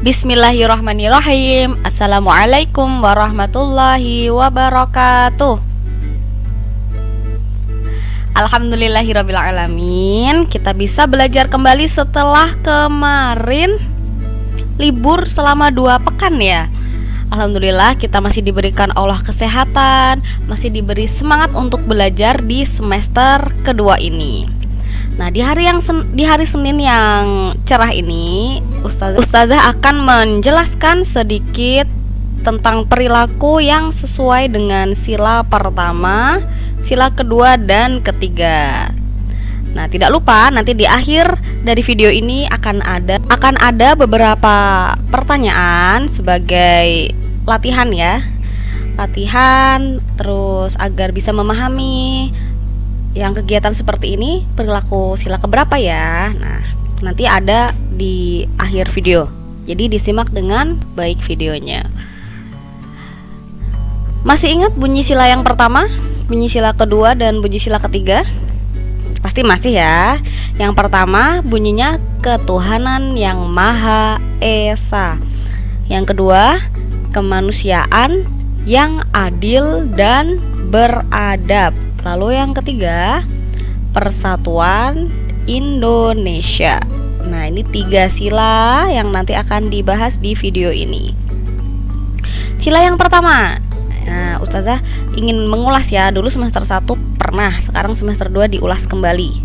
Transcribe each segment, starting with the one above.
Bismillahirrahmanirrahim. Assalamualaikum warahmatullahi wabarakatuh. Alhamdulillahirrabbilalamin. Kita bisa belajar kembali setelah kemarin libur selama 2 pekan ya. Alhamdulillah kita masih diberikan Allah kesehatan, masih diberi semangat untuk belajar di semester kedua ini. Nah, di hari Senin yang cerah ini, Ustazah akan menjelaskan sedikit tentang perilaku yang sesuai dengan sila pertama, sila kedua, dan ketiga. Nah, tidak lupa nanti di akhir dari video ini akan ada beberapa pertanyaan sebagai latihan ya. Latihan terus agar bisa memahami yang kegiatan seperti ini perilaku sila keberapa ya. Nah, nanti ada di akhir video. Jadi disimak dengan baik videonya. Masih ingat bunyi sila yang pertama, bunyi sila kedua, dan bunyi sila ketiga? Pasti masih ya. Yang pertama bunyinya ketuhanan yang Maha Esa. Yang kedua, kemanusiaan yang adil dan beradab. Lalu yang ketiga, persatuan Indonesia. Nah, ini 3 sila yang nanti akan dibahas di video ini. Sila yang pertama, nah, Ustazah ingin mengulas ya. Dulu semester 1 pernah, sekarang semester 2 diulas kembali.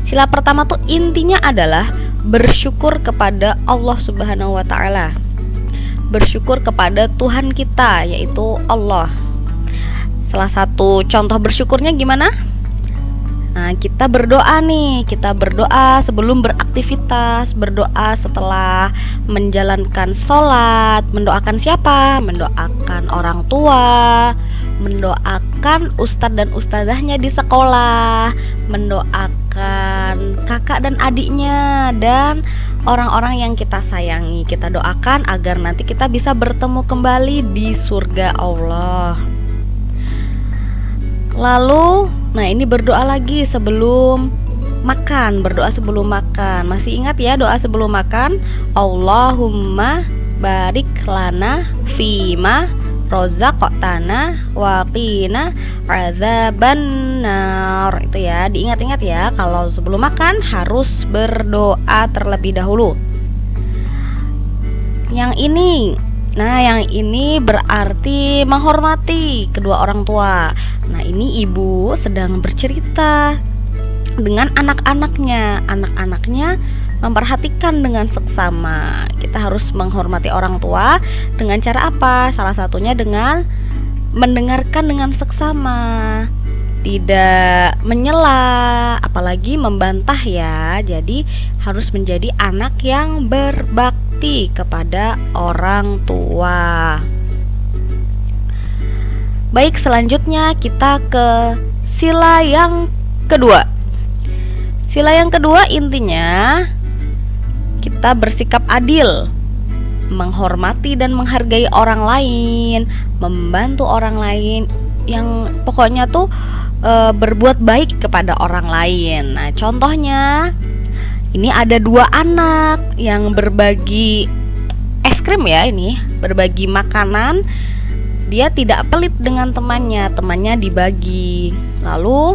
Sila pertama tuh intinya adalah bersyukur kepada Allah Subhanahu wa Ta'ala. Bersyukur kepada Tuhan kita, yaitu Allah. Salah satu contoh bersyukurnya gimana? Nah, kita berdoa nih, kita berdoa sebelum beraktivitas, berdoa setelah menjalankan sholat. Mendoakan siapa? Mendoakan orang tua, mendoakan ustadz dan ustazahnya di sekolah, mendoakan kakak dan adiknya, dan orang-orang yang kita sayangi. Kita doakan agar nanti kita bisa bertemu kembali di surga Allah. Lalu, nah ini berdoa lagi sebelum makan, berdoa sebelum makan. Masih ingat ya doa sebelum makan? Allahumma barik lana fima rozaqtana wa qina adzabannar. Itu ya, diingat-ingat ya, kalau sebelum makan harus berdoa terlebih dahulu. Yang ini berarti menghormati kedua orang tua. Nah, ini ibu sedang bercerita dengan anak-anaknya. Anak-anaknya memperhatikan dengan seksama. Kita harus menghormati orang tua dengan cara apa? Salah satunya dengan mendengarkan dengan seksama, tidak menyela, apalagi membantah ya. Jadi harus menjadi anak yang berbakti kepada orang tua. Baik, selanjutnya kita ke sila yang kedua. Sila yang kedua intinya kita bersikap adil, menghormati dan menghargai orang lain, membantu orang lain, yang pokoknya tuh berbuat baik kepada orang lain. Nah, contohnya ini ada 2 anak yang berbagi es krim ya, ini berbagi makanan. Dia tidak pelit dengan temannya dibagi. Lalu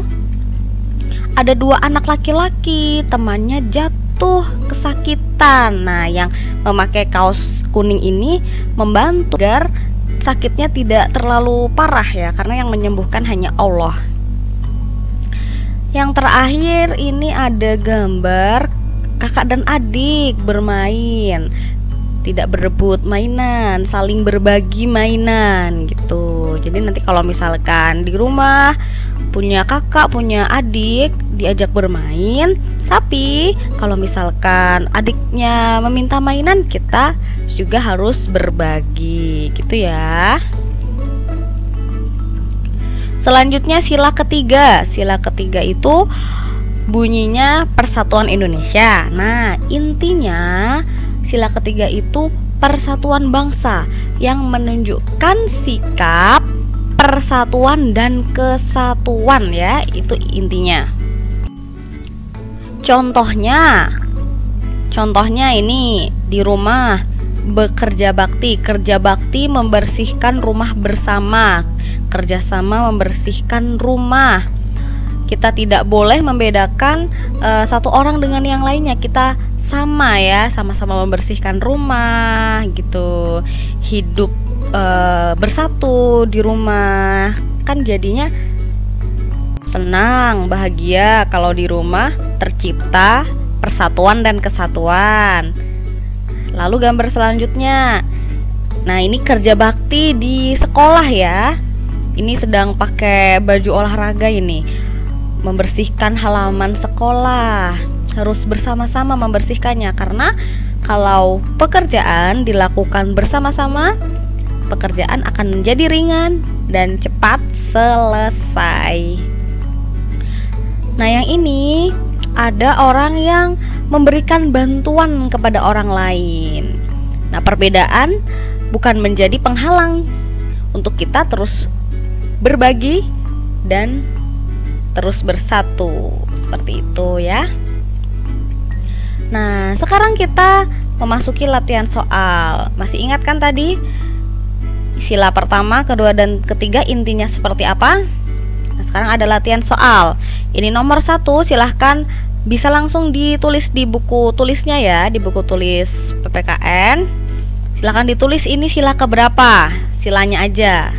ada 2 anak laki-laki, temannya jatuh kesakitan. Nah, yang memakai kaos kuning ini membantu agar sakitnya tidak terlalu parah ya, karena yang menyembuhkan hanya Allah. Yang terakhir ini ada gambar kakak dan adik bermain, tidak berebut mainan, saling berbagi mainan gitu. Jadi nanti kalau misalkan di rumah punya kakak, punya adik, diajak bermain. Tapi kalau misalkan adiknya meminta mainan, kita juga harus berbagi gitu ya. Selanjutnya sila ketiga. Sila ketiga itu bunyinya persatuan Indonesia. Nah, intinya sila ketiga itu persatuan bangsa yang menunjukkan sikap persatuan dan kesatuan ya, itu intinya. Contohnya ini Di rumah bekerja bakti. Kerja bakti membersihkan rumah bersama. Kerjasama membersihkan rumah. Kita tidak boleh membedakan satu orang dengan yang lainnya. Kita sama ya, sama-sama membersihkan rumah gitu. Hidup bersatu di rumah, kan jadinya senang, bahagia kalau di rumah tercipta persatuan dan kesatuan. Lalu gambar selanjutnya. Nah, ini kerja bakti di sekolah ya. Ini sedang pakai baju olahraga ini. Membersihkan halaman sekolah. Harus bersama-sama membersihkannya, karena kalau pekerjaan dilakukan bersama-sama, pekerjaan akan menjadi ringan dan cepat selesai. Nah, yang ini ada orang yang memberikan bantuan kepada orang lain. Nah, perbedaan bukan menjadi penghalang untuk kita terus berbagi dan terus bersatu. Seperti itu ya. Nah, sekarang kita memasuki latihan soal. Masih ingat kan tadi sila pertama, kedua, dan ketiga intinya seperti apa? Nah, sekarang ada latihan soal. Ini nomor 1, silahkan bisa langsung ditulis di buku tulisnya ya, di buku tulis PPKN. Silahkan ditulis ini sila keberapa, silanya aja.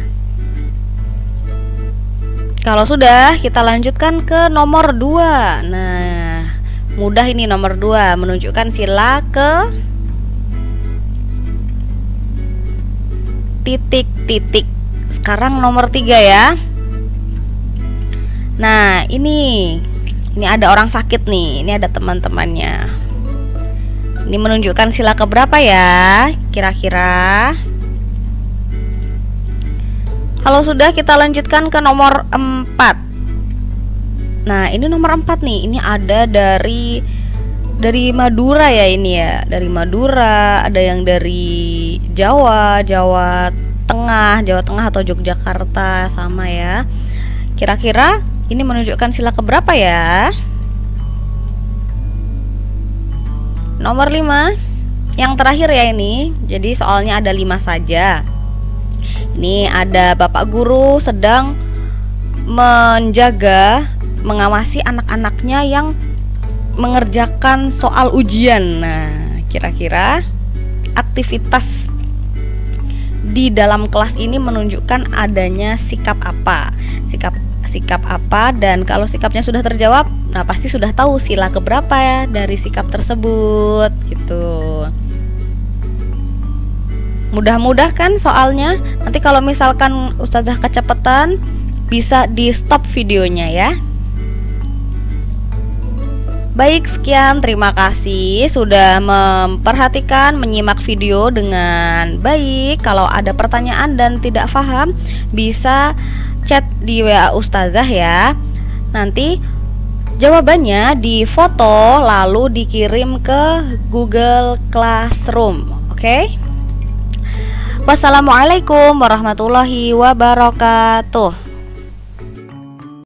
Kalau sudah, kita lanjutkan ke nomor 2. Nah, mudah ini nomor 2, menunjukkan sila ke titik-titik. Sekarang nomor 3 ya. Nah, ini ada orang sakit nih. Ini ada teman-temannya. Ini menunjukkan sila keberapa ya, kira-kira? Kalau sudah, kita lanjutkan ke nomor 4. Nah, ini nomor 4 nih. Ini ada dari Madura ya ini ya. Dari Madura, ada yang dari Jawa Tengah atau Yogyakarta, sama ya. Kira-kira ini menunjukkan sila keberapa ya? Nomor 5. Yang terakhir ya ini. Jadi soalnya ada 5 saja. Ini ada Bapak Guru sedang mengawasi anak-anaknya yang mengerjakan soal ujian. Nah, kira-kira aktivitas di dalam kelas ini menunjukkan adanya sikap apa? Sikap apa, dan kalau sikapnya sudah terjawab, nah pasti sudah tahu sila keberapa ya dari sikap tersebut gitu. Mudah-mudah kan soalnya. Nanti kalau misalkan Ustazah kecepatan, bisa di stop videonya ya. Baik, sekian, terima kasih sudah memperhatikan, menyimak video dengan baik. Kalau ada pertanyaan dan tidak paham, bisa chat di WA Ustazah ya. Nanti jawabannya difoto lalu dikirim ke Google Classroom. Oke? Wassalamualaikum warahmatullahi wabarakatuh.